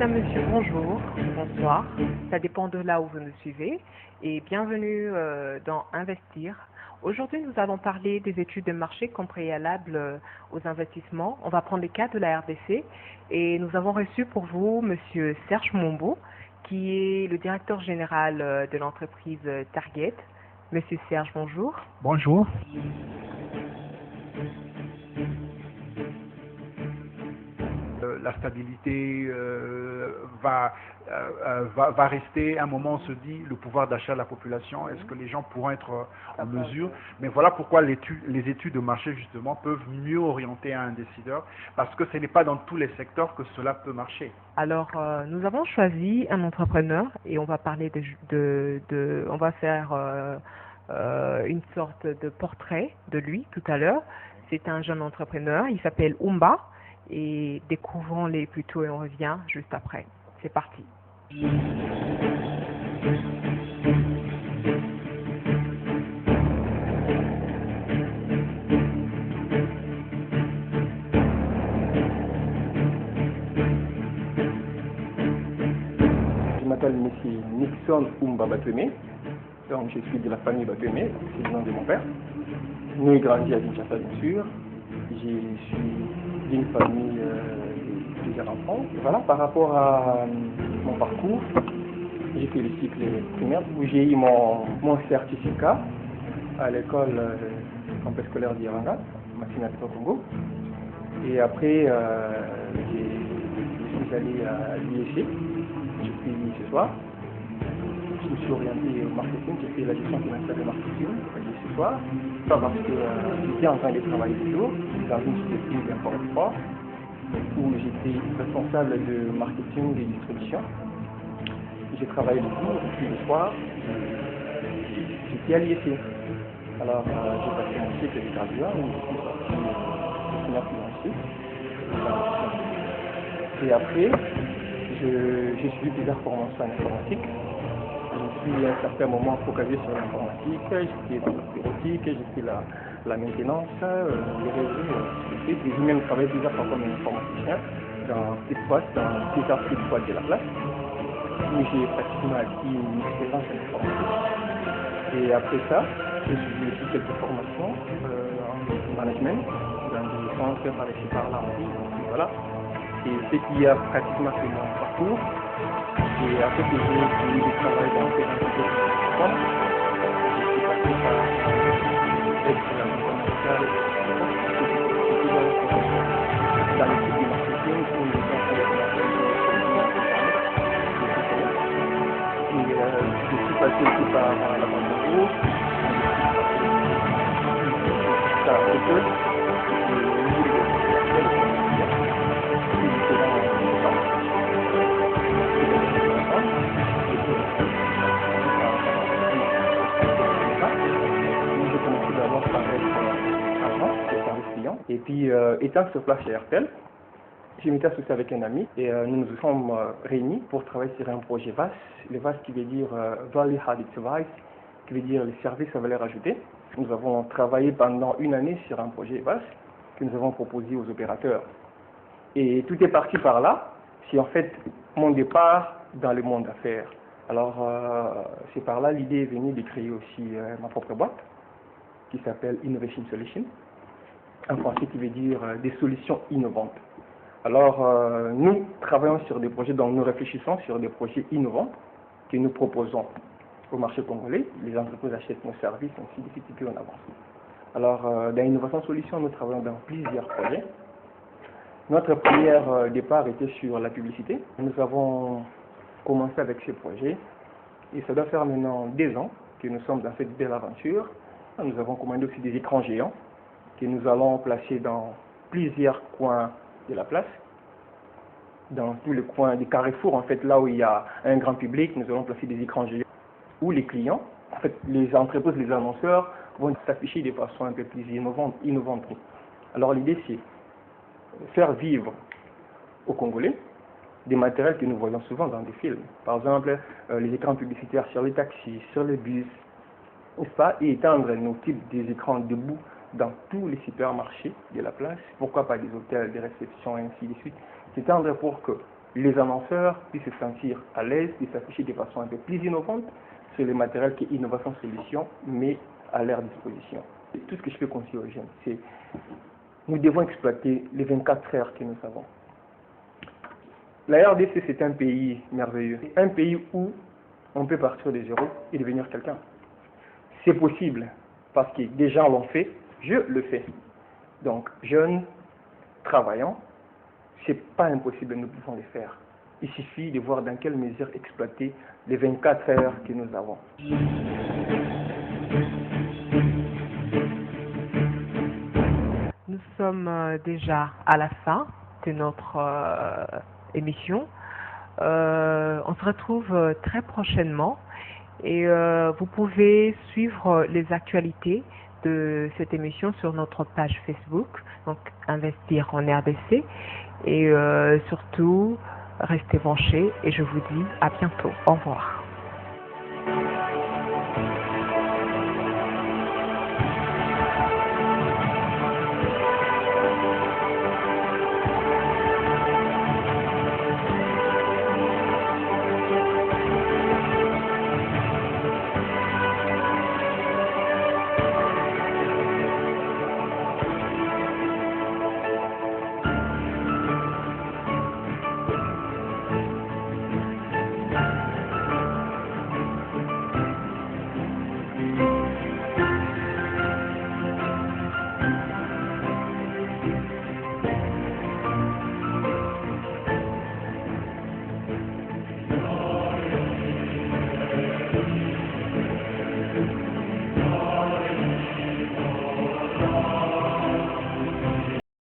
Madame, Monsieur, bonjour, bonsoir, ça dépend de là où vous nous suivez et bienvenue dans Investir. Aujourd'hui, nous allons parler des études de marché comme préalable aux investissements. On va prendre les cas de la RDC et nous avons reçu pour vous Monsieur Serge Mombo, qui est le directeur général de l'entreprise Target. Monsieur Serge, bonjour. Bonjour. La stabilité va rester. À un moment, on se dit, le pouvoir d'achat de la population, est-ce que les gens pourront être en mesure? Mais voilà pourquoi les études de marché, justement, peuvent mieux orienter un décideur, parce que ce n'est pas dans tous les secteurs que cela peut marcher. Alors, nous avons choisi un entrepreneur et on va parler on va faire une sorte de portrait de lui tout à l'heure. C'est un jeune entrepreneur, il s'appelle Umba et découvrons-les plutôt et on revient juste après. C'est parti. Je m'appelle M. Nixon Umba Batweme, donc je suis de la famille Batweme, c'est le nom de mon père. Nous, grandi à Kinshasa, bien sûr. Je suis d'une famille de plusieurs enfants. Voilà, par rapport à mon parcours, j'ai fait le cycle primaire où j'ai eu mon certificat à l'école campus scolaire d'Iranga, Massina au Congo. Et après, je suis allé à l'IEC. Je suis ce soir. Je me suis orienté au marketing, j'ai fait la gestion financière de marketing ce soir. Pas parce que j'étais en train de travailler toujours dans une société d'import-export où j'étais responsable de marketing et distribution. J'ai travaillé le jour et puis le soir, j'étais à l'IEC. Alors j'ai passé mon cycle de graduat où je suis sorti gestionnaire financier. Et après, j'ai suivi plusieurs formations en informatique. Je suis à un certain moment focalisé sur l'informatique, j'ai fait dans la bureautique, j'ai fait la maintenance, les réseaux, et j'ai même travaillé plusieurs fois comme informaticien dans petites boîtes, dans plusieurs petites boîtes de la place, où j'ai pratiquement acquis une expérience en informatique. Et après ça, j'ai suivi aussi quelques formations en management, dans des centres par ici par là, voilà. Et ce qui a pratiquement fait mon parcours. Et après que j'ai fini de travailler dans ces entreprises, je suis passé par l'excellence commerciale dans le site du marketing où nous sommes en train de et je suis passé aussi par la banque de groupe, par l'école, et puis, étant sur place chez RTL, je m'étais associé avec un ami et nous nous sommes réunis pour travailler sur un projet VAS. Le VAS qui veut dire Value Added Service, qui veut dire les services à valeur ajoutée. Nous avons travaillé pendant une année sur un projet VAS que nous avons proposé aux opérateurs. Et tout est parti par là. C'est en fait mon départ dans le monde d'affaires. Alors, c'est par là l'idée est venue de créer aussi ma propre boîte qui s'appelle Innovation Solutions. En français qui veut dire des solutions innovantes. Alors, nous travaillons sur des projets, donc nous réfléchissons sur des projets innovants que nous proposons au marché congolais. Les entreprises achètent nos services, ainsi de suite, et puis on avance. Alors, dans Innovation Solutions, nous travaillons dans plusieurs projets. Notre premier départ était sur la publicité. Nous avons commencé avec ce projet et ça doit faire maintenant 2 ans que nous sommes dans cette belle aventure. Nous avons commandé aussi des écrans géants que nous allons placer dans plusieurs coins de la place, dans tous les coins des carrefours, en fait, là où il y a un grand public, nous allons placer des écrans géants où les clients, en fait, les entreprises, les annonceurs vont s'afficher de façon un peu plus innovante. Alors l'idée, c'est faire vivre aux Congolais des matériels que nous voyons souvent dans des films. Par exemple, les écrans publicitaires sur les taxis, sur les bus, n'est-ce pas, et étendre nos types des écrans debout dans tous les supermarchés de la place, pourquoi pas des hôtels, des réceptions, et ainsi de suite. S'étendre pour que les annonceurs puissent se sentir à l'aise, puissent s'afficher de façon un peu plus innovante sur les matériels que Innovation Solutions met à leur disposition. Et tout ce que je peux conseiller aux jeunes, c'est nous devons exploiter les 24 heures que nous avons. La RDC, c'est un pays merveilleux, un pays où on peut partir de zéro et devenir quelqu'un. C'est possible, parce que des gens l'ont fait, je le fais. Donc, jeunes, travaillants, c'est pas impossible, nous pouvons le faire. Il suffit de voir dans quelle mesure exploiter les 24 heures que nous avons. Nous sommes déjà à la fin de notre émission. On se retrouve très prochainement et vous pouvez suivre les actualités de cette émission sur notre page Facebook, donc Investir en RDC, et surtout restez branchés et je vous dis à bientôt. Au revoir.